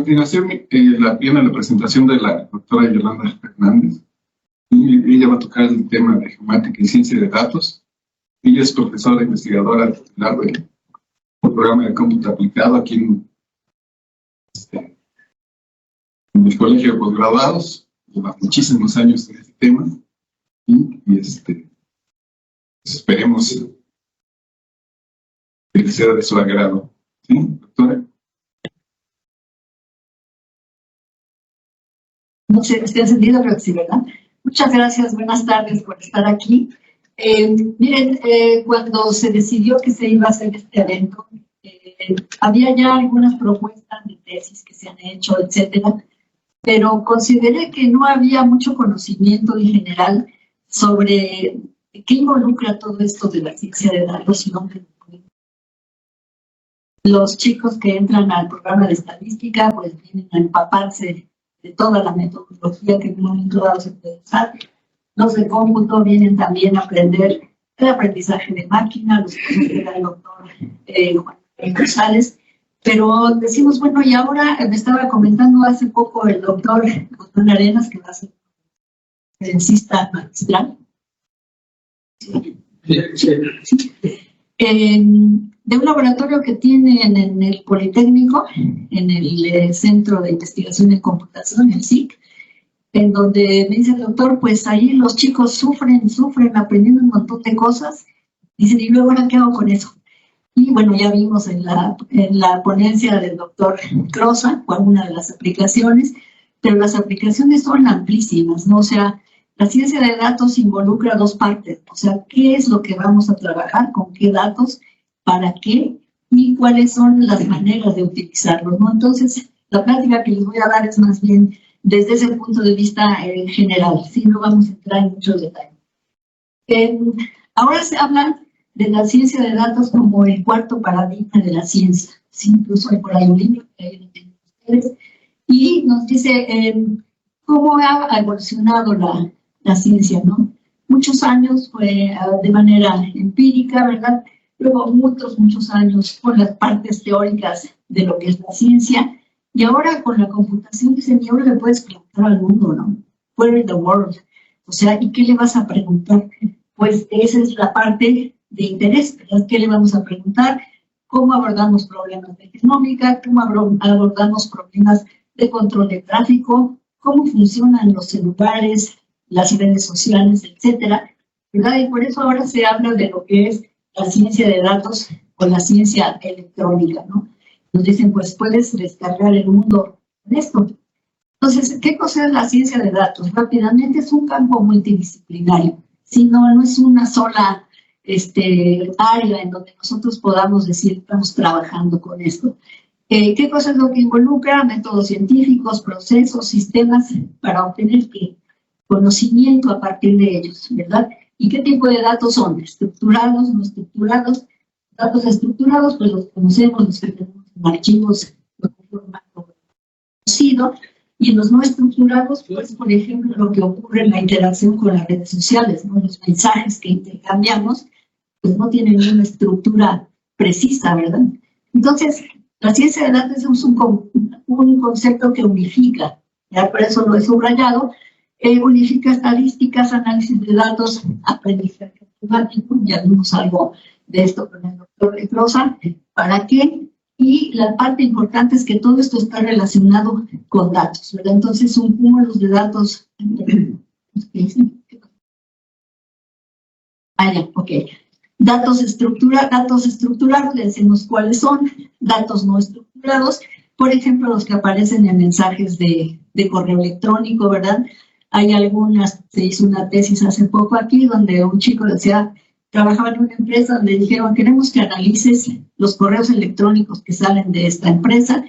continuación viene la presentación de la doctora Yolanda Fernández. Y ella va a tocar el tema de geomática y ciencia de datos. Ella es profesora investigadora titular del programa de cómputo aplicado aquí en el Colegio de Posgraduados. Lleva muchísimos años en este tema y esperemos que sea de su agrado. ¿Sí, doctora? No sé, estoy encendido, creo que sí, ¿verdad? Muchas gracias, buenas tardes por estar aquí. Miren, cuando se decidió que se iba a hacer este evento, había ya algunas propuestas de tesis que se han hecho, etcétera, pero consideré que no había mucho conocimiento en general sobre qué involucra todo esto de la ciencia de datos, ¿no? Los chicos que entran al programa de estadística, pues vienen a empaparse de toda la metodología que en un momento dado se puede usar. Los de cómputo vienen también a aprender el aprendizaje de máquina, los que era el doctor Juan González. Pero decimos, bueno, y ahora me estaba comentando hace poco el doctor José Arenas, que va a ser conferencista magistral. Sí. De un laboratorio que tienen en el Politécnico, en el Centro de Investigación en Computación, el SIC, en donde me dice el doctor, pues ahí los chicos sufren aprendiendo un montón de cosas. Dicen, ¿y luego ahora qué hago con eso? Y bueno, ya vimos en la ponencia del doctor Crosa, alguna de las aplicaciones, pero las aplicaciones son amplísimas, ¿no? O sea, la ciencia de datos involucra dos partes, o sea, ¿qué es lo que vamos a trabajar? ¿Con qué datos? ¿Para qué? Y cuáles son las maneras de utilizarlos, ¿no? Entonces, la plática que les voy a dar es más bien desde ese punto de vista general, ¿sí? No vamos a entrar en muchos detalles. Ahora se habla de la ciencia de datos como el cuarto paradigma de la ciencia, ¿sí? Incluso hay por ahí un libro que ahí lo tienen ustedes, y nos dice cómo ha evolucionado la ciencia, ¿no? Muchos años fue de manera empírica, ¿verdad? Luego muchos años con las partes teóricas de lo que es la ciencia, y ahora con la computación dicen, y ahora le puedes preguntar al mundo, ¿no? Where is the world? O sea, ¿y qué le vas a preguntar? Pues esa es la parte de interés, ¿verdad? ¿Qué le vamos a preguntar? ¿Cómo abordamos problemas de genómica? ¿Cómo abordamos problemas de control de tráfico? ¿Cómo funcionan los celulares, las redes sociales, etcétera? ¿Verdad? Y por eso ahora se habla de lo que es la ciencia de datos o la ciencia electrónica, ¿no? Nos dicen, pues puedes descargar el mundo en esto. Entonces, ¿qué cosa es la ciencia de datos? Rápidamente es un campo multidisciplinario, ¿sí? No es una sola área en donde nosotros podamos decir, estamos trabajando con esto. ¿Qué cosa es lo que involucra? Métodos científicos, procesos, sistemas para obtener conocimiento a partir de ellos, ¿verdad? ¿Y qué tipo de datos son? ¿Estructurados, no estructurados? Datos estructurados, pues los conocemos, los que tenemos en archivos de formato conocido, y en los no estructurados, pues, por ejemplo, lo que ocurre en la interacción con las redes sociales, ¿no? Los mensajes que intercambiamos, pues no tienen una estructura precisa, ¿verdad? Entonces, la ciencia de datos es un concepto que unifica, ya por eso lo he subrayado, unifica estadísticas, análisis de datos, aprendizaje automático, ya vimos algo de esto con el doctor Crosa. ¿Para qué? Y la parte importante es que todo esto está relacionado con datos, ¿verdad? Entonces son cúmulos de datos. ¿Qué dicen? Ya, ok. Datos estructurados, le decimos cuáles son. Datos no estructurados, por ejemplo, los que aparecen en mensajes de correo electrónico, ¿verdad? Hay algunas, se hizo una tesis hace poco aquí, donde un chico decía, trabajaba en una empresa donde dijeron, queremos que analices los correos electrónicos que salen de esta empresa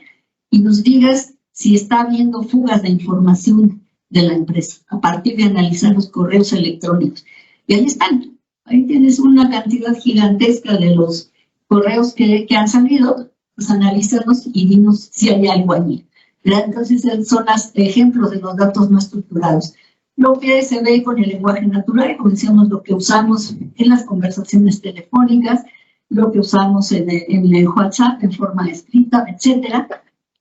y nos digas si está habiendo fugas de información de la empresa, a partir de analizar los correos electrónicos. Y ahí están, ahí tienes una cantidad gigantesca de los correos que han salido, pues analízalos y dinos si hay algo allí. Entonces son los ejemplos de los datos no estructurados. Lo que se ve con el lenguaje natural, como decíamos, lo que usamos en las conversaciones telefónicas, lo que usamos en el WhatsApp en forma escrita, etcétera.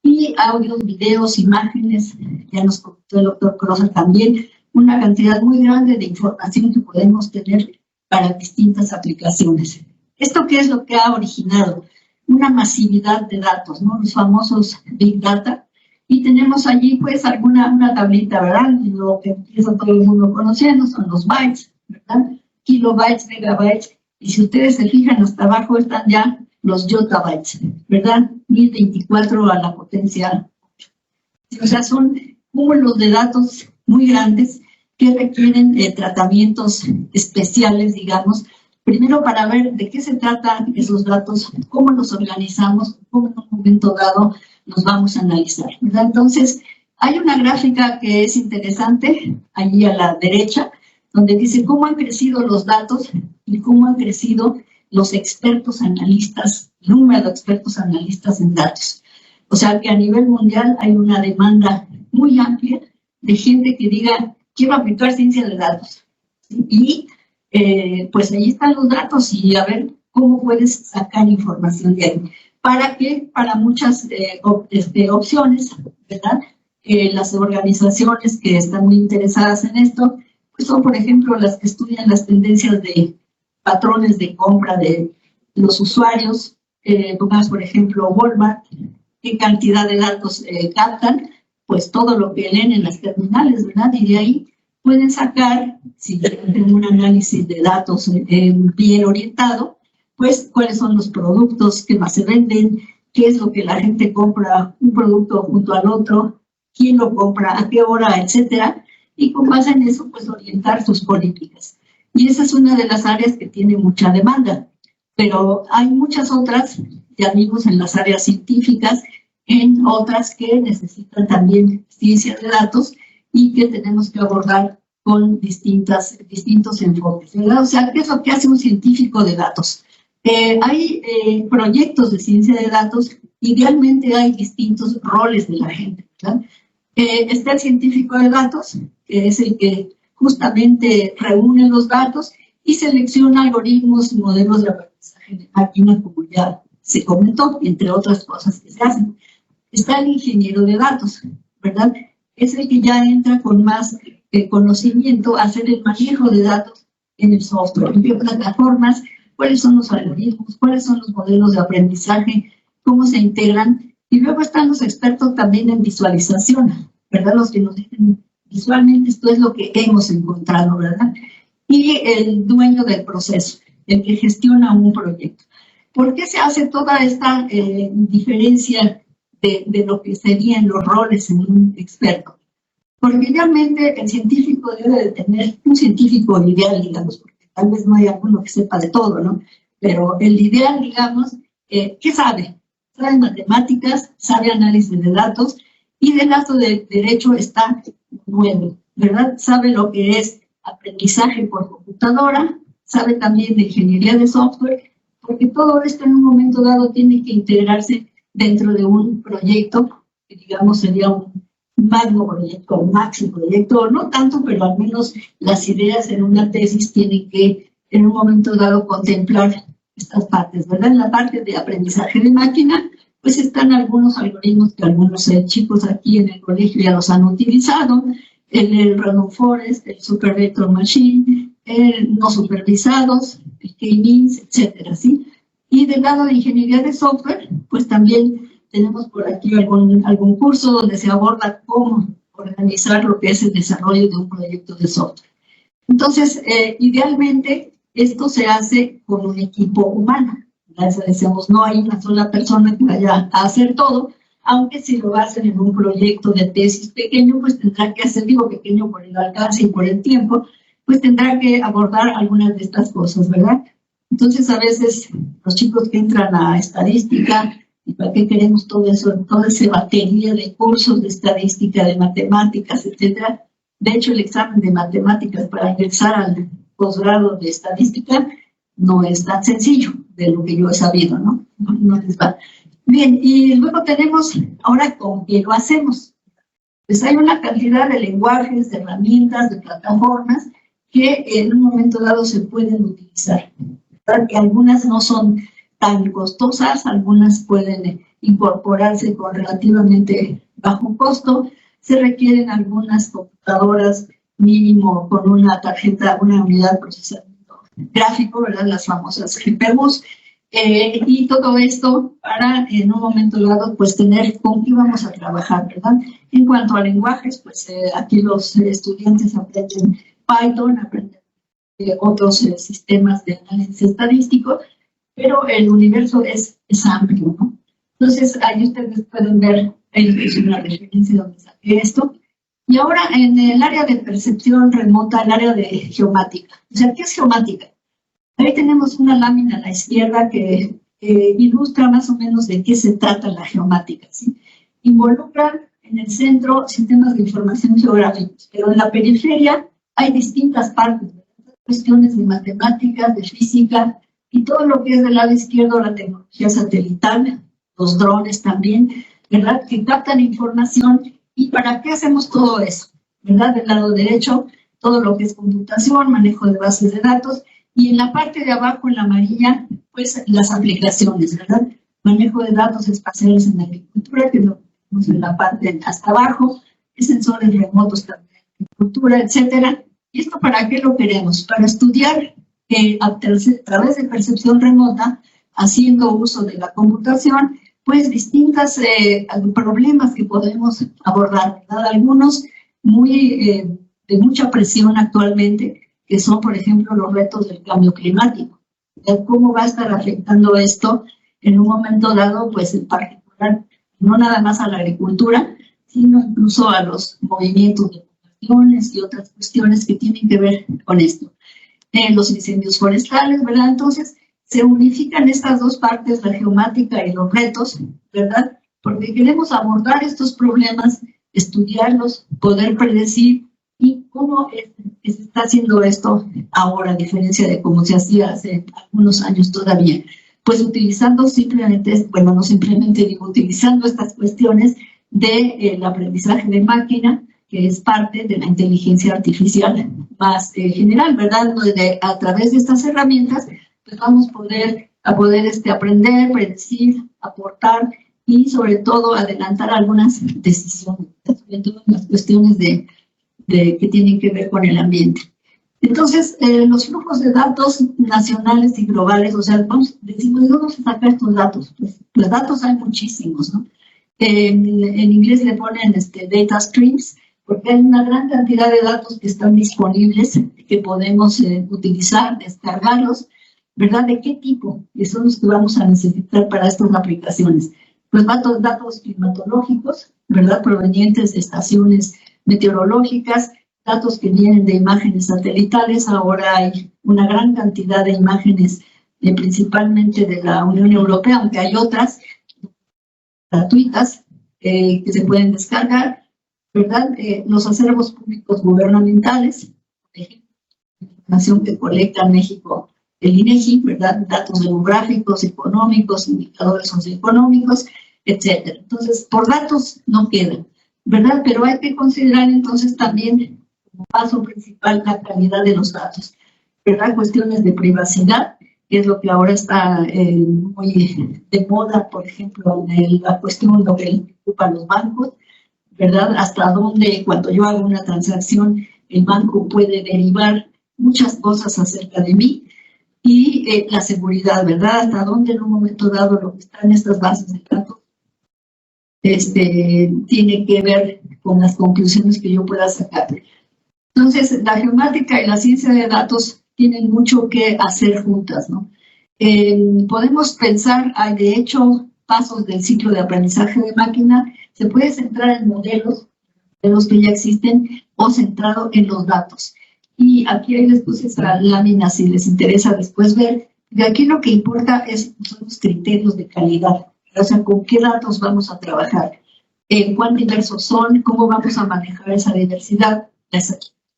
y audios, videos, imágenes, ya nos comentó el doctor Crosa también, una cantidad muy grande de información que podemos tener para distintas aplicaciones. ¿Esto qué es lo que ha originado? Una masividad de datos, ¿no? Los famosos Big Data, y tenemos allí pues una tablita, ¿verdad? Lo que empieza todo el mundo conociendo son los bytes, ¿verdad? Kilobytes, megabytes, y si ustedes se fijan hasta abajo están ya los yottabytes, ¿verdad? 1024 a la potencia 8. O sea, son cúmulos de datos muy grandes que requieren tratamientos especiales, digamos, primero para ver de qué se tratan esos datos, cómo los organizamos, cómo en un momento dado los vamos a analizar, ¿verdad? Entonces, hay una gráfica que es interesante, allí a la derecha, donde dice cómo han crecido los datos y cómo han crecido los expertos analistas, el número de expertos analistas en datos. O sea que a nivel mundial hay una demanda muy amplia de gente que diga, quiero aplicar ciencia de datos. Y pues ahí están los datos y a ver cómo puedes sacar información de ahí. ¿Para qué? Para muchas opciones, ¿verdad? Las organizaciones que están muy interesadas en esto, pues son, por ejemplo, las que estudian las tendencias de patrones de compra de los usuarios, pongamos, por ejemplo, Walmart, qué cantidad de datos captan, pues todo lo que leen en las terminales, ¿verdad? Y de ahí pueden sacar, si tienen un análisis de datos bien orientado, pues cuáles son los productos que más se venden, qué es lo que la gente compra, un producto junto al otro, quién lo compra, a qué hora, etcétera, y con base en eso, pues orientar sus políticas. Y esa es una de las áreas que tiene mucha demanda, pero hay muchas otras, ya vimos en las áreas científicas, en otras que necesitan también ciencia de datos y que tenemos que abordar con distintos enfoques, ¿verdad? O sea, ¿qué es lo que hace un científico de datos? Hay proyectos de ciencia de datos, idealmente hay distintos roles de la gente, ¿verdad? Está el científico de datos, que es el que justamente reúne los datos y selecciona algoritmos y modelos de aprendizaje de máquina, como ya se comentó, entre otras cosas que se hacen. Está el ingeniero de datos, ¿verdad? Es el que ya entra con más conocimiento a hacer el manejo de datos en el software, en qué plataformas, cuáles son los algoritmos, cuáles son los modelos de aprendizaje, cómo se integran. Y luego están los expertos también en visualización, ¿verdad? Los que nos dicen visualmente esto es lo que hemos encontrado, ¿verdad? Y el dueño del proceso, el que gestiona un proyecto. ¿Por qué se hace toda esta diferencia de lo que serían los roles en un experto? Porque realmente el científico debe de tener un científico ideal, digamos, porque tal vez no hay alguno que sepa de todo, ¿no? Pero el ideal, digamos, ¿qué sabe? Sabe matemáticas, sabe análisis de datos, y del lado de derecho está nuevo, ¿verdad? Sabe lo que es aprendizaje por computadora, sabe también de ingeniería de software, porque todo esto en un momento dado tiene que integrarse dentro de un proyecto, que digamos sería un magno proyecto, un maxi proyecto, no tanto, pero al menos las ideas en una tesis tienen que en un momento dado contemplar estas partes, ¿verdad? En la parte de aprendizaje de máquina, pues están algunos algoritmos que algunos chicos aquí en el colegio ya los han utilizado, el Random Forest, el Super Vector Machine, no supervisados, el K-means, etcétera, ¿sí? Y del lado de ingeniería de software, pues también tenemos por aquí algún curso donde se aborda cómo organizar lo que es el desarrollo de un proyecto de software. Entonces, idealmente, esto se hace con un equipo humano. Decimos, no hay una sola persona que vaya a hacer todo, aunque si lo hacen en un proyecto de tesis pequeño, pues tendrá que hacer, digo pequeño por el alcance y por el tiempo, pues tendrá que abordar algunas de estas cosas, ¿verdad? Entonces, a veces los chicos que entran a estadística, ¿y para qué queremos todo eso? Toda esa batería de cursos de estadística, de matemáticas, etcétera. De hecho, el examen de matemáticas para ingresar al posgrado de estadística no es tan sencillo, de lo que yo he sabido, ¿no? No les va. Bien, y luego tenemos, ahora, ¿con qué lo hacemos? Pues hay una cantidad de lenguajes, de herramientas, de plataformas que en un momento dado se pueden utilizar, ¿verdad? Que algunas no son tan costosas, algunas pueden incorporarse con relativamente bajo costo. Se requieren algunas computadoras mínimo con una tarjeta, una unidad de procesamiento gráfico, ¿verdad? Las famosas GPUs. Y todo esto para, en un momento dado, pues tener con qué vamos a trabajar, ¿verdad? En cuanto a lenguajes, pues aquí los estudiantes aprenden Python, aprenden otros sistemas de análisis estadístico, pero el universo es amplio, ¿no? Entonces, ahí ustedes pueden ver, es una referencia donde saqué esto. Y ahora, en el área de percepción remota, el área de geomática. O sea, ¿qué es geomática? Ahí tenemos una lámina a la izquierda que ilustra más o menos de qué se trata la geomática, ¿sí? Involucra en el centro sistemas de información geográficos, pero en la periferia hay distintas partes, ¿verdad? Cuestiones de matemáticas, de física, y todo lo que es del lado izquierdo, la tecnología satelital, los drones también, ¿verdad? Que captan información. ¿Y para qué hacemos todo eso? ¿Verdad? Del lado derecho, todo lo que es computación, manejo de bases de datos, y en la parte de abajo, en la amarilla, pues las aplicaciones, ¿verdad? Manejo de datos espaciales en agricultura, que lo vemos en la parte hasta abajo, sensores remotos también en agricultura, etcétera. ¿Y esto para qué lo queremos? Para estudiar a través de percepción remota, haciendo uso de la computación, pues distintos problemas que podemos abordar, ¿verdad? Algunos muy de mucha presión actualmente, que son, por ejemplo, los retos del cambio climático. ¿Cómo va a estar afectando esto en un momento dado, pues en particular, no nada más a la agricultura, sino incluso a los movimientos de poblaciones y otras cuestiones que tienen que ver con esto? Los incendios forestales, ¿verdad? Entonces, se unifican estas dos partes, la geomática y los retos, ¿verdad? Porque queremos abordar estos problemas, estudiarlos, poder predecir y cómo se está haciendo esto ahora, a diferencia de cómo se hacía hace algunos años todavía. Pues utilizando simplemente, bueno, no simplemente digo, utilizando estas cuestiones del aprendizaje de máquina, que es parte de la inteligencia artificial más general, ¿verdad? A través de estas herramientas, pues vamos a poder aprender, predecir, aportar y sobre todo adelantar algunas decisiones, sobre todo en las cuestiones que tienen que ver con el ambiente. Entonces, los flujos de datos nacionales y globales, o sea, decimos, ¿de dónde vamos a sacar estos datos? Pues los datos hay muchísimos, ¿no? En inglés le ponen data streams, porque hay una gran cantidad de datos que están disponibles, que podemos utilizar, descargarlos, ¿verdad? ¿De qué tipo? Que son los que vamos a necesitar para estas aplicaciones. Pues datos climatológicos, ¿verdad? Provenientes de estaciones meteorológicas, datos que vienen de imágenes satelitales. Ahora hay una gran cantidad de imágenes, principalmente de la Unión Europea, aunque hay otras gratuitas que se pueden descargar, ¿verdad? Los acervos públicos gubernamentales, por ejemplo, la información que colecta México, el INEGI, ¿verdad? Datos demográficos, económicos, indicadores socioeconómicos, etcétera. Entonces, por datos no quedan, ¿verdad? Pero hay que considerar entonces también como paso principal la calidad de los datos, ¿verdad? Cuestiones de privacidad, que es lo que ahora está muy de moda, por ejemplo, en la cuestión lo que ocupan los bancos, ¿verdad? Hasta dónde, cuando yo hago una transacción, el banco puede derivar muchas cosas acerca de mí, y la seguridad, ¿verdad? Hasta dónde en un momento dado lo que está en estas bases de datos tiene que ver con las conclusiones que yo pueda sacar. Entonces, la geomática y la ciencia de datos tienen mucho que hacer juntas, ¿no? Podemos pensar, hay de hecho pasos del ciclo de aprendizaje de máquina, se puede centrar en modelos que ya existen o centrado en los datos. Y aquí les puse esa lámina si les interesa después ver. De aquí lo que importa son los criterios de calidad, o sea, con qué datos vamos a trabajar, cuán diversos son, cómo vamos a manejar esa diversidad,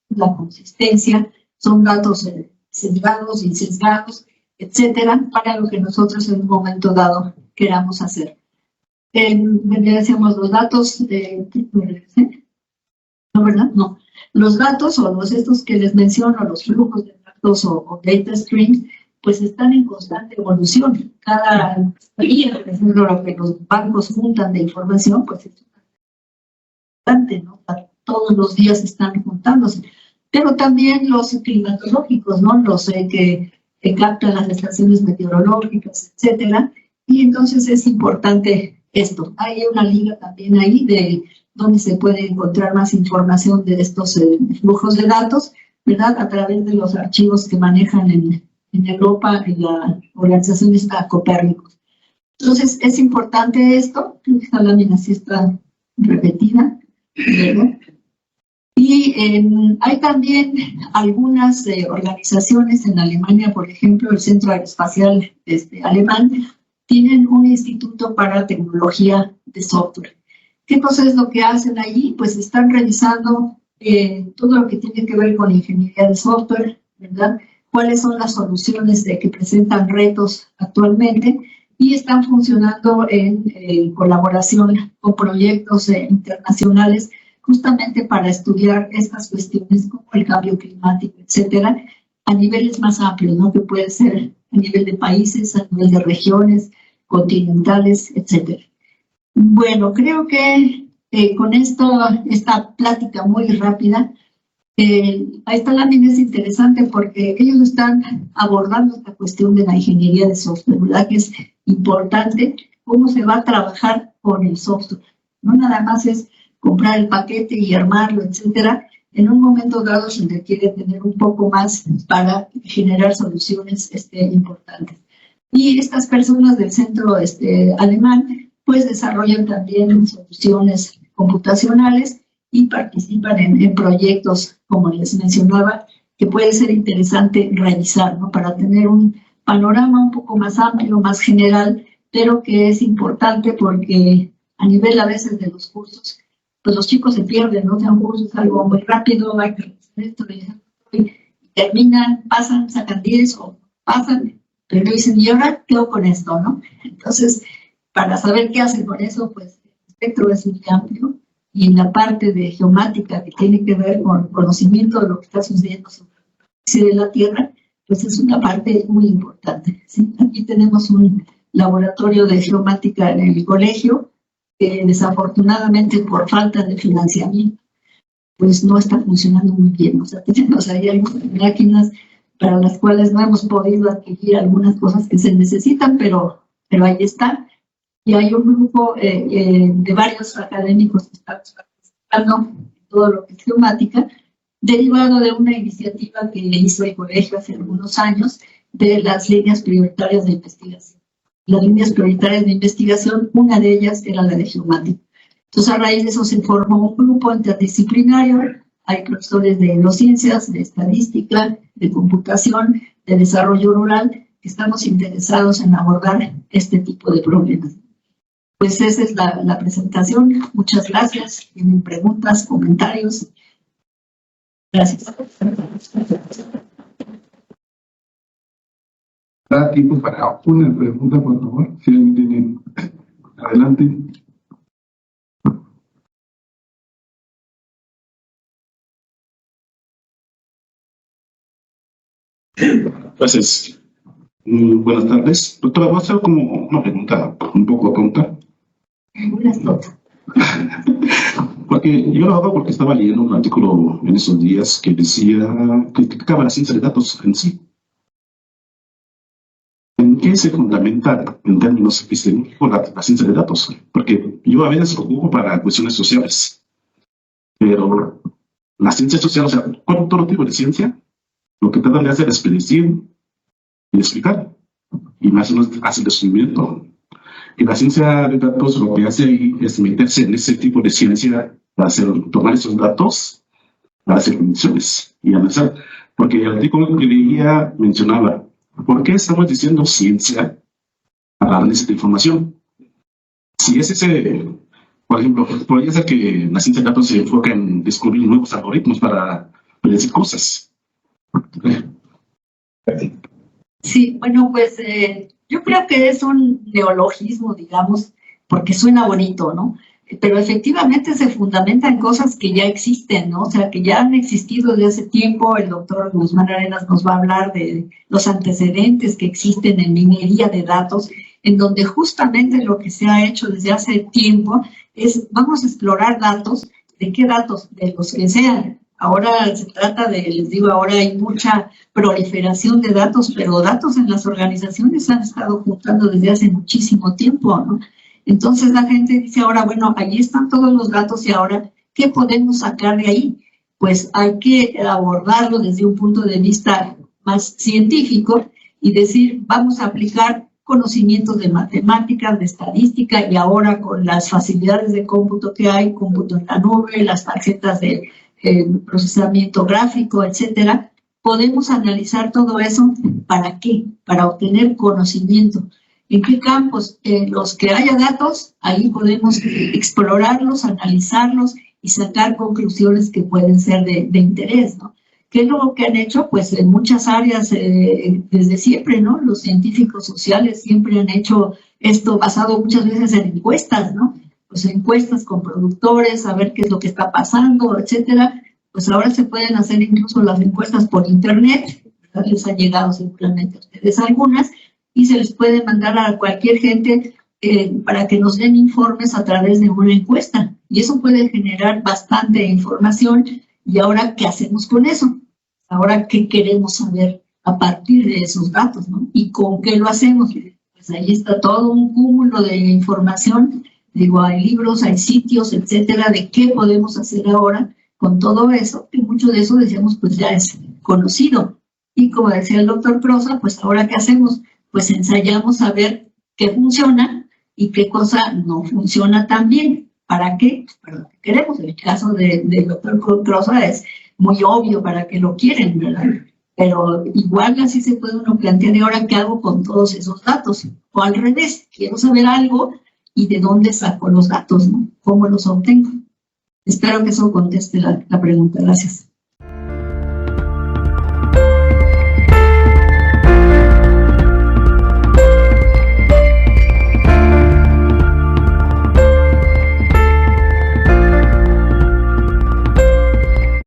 la consistencia, son datos sesgados, insesgados, etcétera, para lo que nosotros en un momento dado queramos hacer. Decíamos los datos, ¿no, verdad? No. Los datos o estos que les menciono, los flujos de datos o data streams, pues están en constante evolución. Cada día, por ejemplo, lo que los bancos juntan de información, pues es importante, ¿no? Todos los días están juntándose. Pero también los climatológicos, ¿no? Los que captan las estaciones meteorológicas, etcétera. Y entonces es importante esto. Hay una liga también ahí de donde se puede encontrar más información de estos flujos de datos, ¿verdad? A través de los archivos que manejan en Europa, en la organización está Copérnicos. Entonces, es importante esto. Creo que esta lámina sí está repetida, ¿verdad? Y hay también algunas organizaciones en Alemania, por ejemplo, el Centro Aeroespacial Alemán, tienen un instituto para tecnología de software. ¿Qué cosa es lo que hacen allí? Pues están revisando todo lo que tiene que ver con ingeniería de software, ¿verdad? Cuáles son las soluciones que presentan retos actualmente y están funcionando en colaboración con proyectos internacionales justamente para estudiar estas cuestiones como el cambio climático, etcétera, a niveles más amplios, ¿no? Que puede ser a nivel de países, a nivel de regiones, continentales, etcétera. Bueno, creo que con esta plática muy rápida, esta lámina es interesante porque ellos están abordando esta cuestión de la ingeniería de software, ¿verdad? Que es importante cómo se va a trabajar con el software. No nada más es comprar el paquete y armarlo, etcétera. En un momento dado se requiere tener un poco más para generar soluciones importantes. Y estas personas del centro alemán pues desarrollan también soluciones computacionales y participan en proyectos, como les mencionaba, que puede ser interesante revisar, ¿no? Para tener un panorama un poco más amplio, más general, pero que es importante porque a nivel a veces de los cursos, pues los chicos se pierden, ¿no? Sean cursos algo muy rápido, hay que revisar esto, y terminan, pasan, sacan 10 o pasan, pero dicen, ¿y ahora qué hago con esto, no? Entonces, para saber qué hacen con eso, pues el espectro es muy amplio y en la parte de geomática que tiene que ver con conocimiento de lo que está sucediendo sobre la superficie de la Tierra, pues es una parte muy importante, ¿sí? Aquí tenemos un laboratorio de geomática en el colegio que desafortunadamente por falta de financiamiento pues no está funcionando muy bien. O sea, tenemos ahí algunas máquinas para las cuales no hemos podido adquirir algunas cosas que se necesitan, pero ahí está. Y hay un grupo de varios académicos que están participando en todo lo que es geomática, derivado de una iniciativa que hizo el colegio hace algunos años de las líneas prioritarias de investigación. Las líneas prioritarias de investigación, una de ellas era la de geomática. Entonces, a raíz de eso se formó un grupo interdisciplinario. Hay profesores de neurociencias, de estadística, de computación, de desarrollo rural, que estamos interesados en abordar este tipo de problemas. Pues esa es la presentación. Muchas gracias. ¿Tienen preguntas, comentarios? Gracias. Da tiempo para una pregunta, por favor. Si alguien tiene, adelante. Gracias. Buenas tardes. Doctora, voy a hacer como una pregunta un poco tonta. Buenas noches. Porque yo lo hago porque estaba leyendo un artículo en esos días que decía, que criticaba la ciencia de datos en sí. ¿En qué se fundamenta en términos epistemológicos la ciencia de datos? Porque yo a veces lo ocupo para cuestiones sociales, pero la ciencia social, o sea, con todo tipo de ciencia, lo que tratan de hacer es predecir y explicar, y más o menos hace el descubrimiento. Y la ciencia de datos lo que hace ahí es meterse en ese tipo de ciencia para tomar esos datos, para hacer predicciones y analizar. Porque el artículo que leía mencionaba, ¿por qué estamos diciendo ciencia para análisis de información? Si es ese, por ejemplo, podría ser que la ciencia de datos se enfoca en descubrir nuevos algoritmos para predecir cosas. Sí, bueno, pues yo creo que es un neologismo, digamos, porque suena bonito, ¿no? pero efectivamente se fundamenta en cosas que ya existen, ¿no? O sea, que ya han existido desde hace tiempo. El doctor Guzmán Arenas nos va a hablar de los antecedentes que existen en minería de datos, en donde justamente lo que se ha hecho desde hace tiempo es, vamos a explorar datos. ¿De qué datos? De los que sean. Ahora se trata de, les digo, ahora hay mucha proliferación de datos, pero datos en las organizaciones se han estado juntando desde hace muchísimo tiempo, ¿no? Entonces la gente dice ahora, bueno, allí están todos los datos y ahora, ¿qué podemos sacar de ahí? Pues hay que abordarlo desde un punto de vista más científico y decir, vamos a aplicar conocimientos de matemáticas, de estadística, y ahora con las facilidades de cómputo que hay, cómputo en la nube, las tarjetas de procesamiento gráfico, etcétera, podemos analizar todo eso. ¿Para qué? Para obtener conocimiento. ¿En qué campos? En los que haya datos, ahí podemos explorarlos, analizarlos y sacar conclusiones que pueden ser de interés, ¿no? ¿Qué es lo que han hecho? Pues en muchas áreas desde siempre, ¿no? Los científicos sociales siempre han hecho esto basado muchas veces en encuestas, ¿no? Pues encuestas con productores, a ver qué es lo que está pasando, etcétera. Pues ahora se pueden hacer incluso las encuestas por internet, ¿verdad? Les han llegado seguramente a ustedes algunas, y se les puede mandar a cualquier gente para que nos den informes a través de una encuesta. Y eso puede generar bastante información. ¿Y ahora qué hacemos con eso? Ahora, ¿qué queremos saber a partir de esos datos, ¿no? ¿Y con qué lo hacemos? Pues ahí está todo un cúmulo de información. Digo, hay libros, hay sitios, etcétera, de qué podemos hacer ahora con todo eso, que mucho de eso, decíamos, pues ya es conocido. Y como decía el doctor Prosa, pues ahora ¿qué hacemos? Pues ensayamos a ver qué funciona y qué cosa no funciona tan bien. ¿Para qué? Para lo que queremos. El caso del doctor Prosa es muy obvio para qué lo quieren, ¿verdad? Pero igual así se puede uno plantear, ¿y ahora qué hago con todos esos datos? O al revés, quiero saber algo y de dónde saco los datos, ¿no? ¿Cómo los obtengo? Espero que eso conteste la pregunta. Gracias.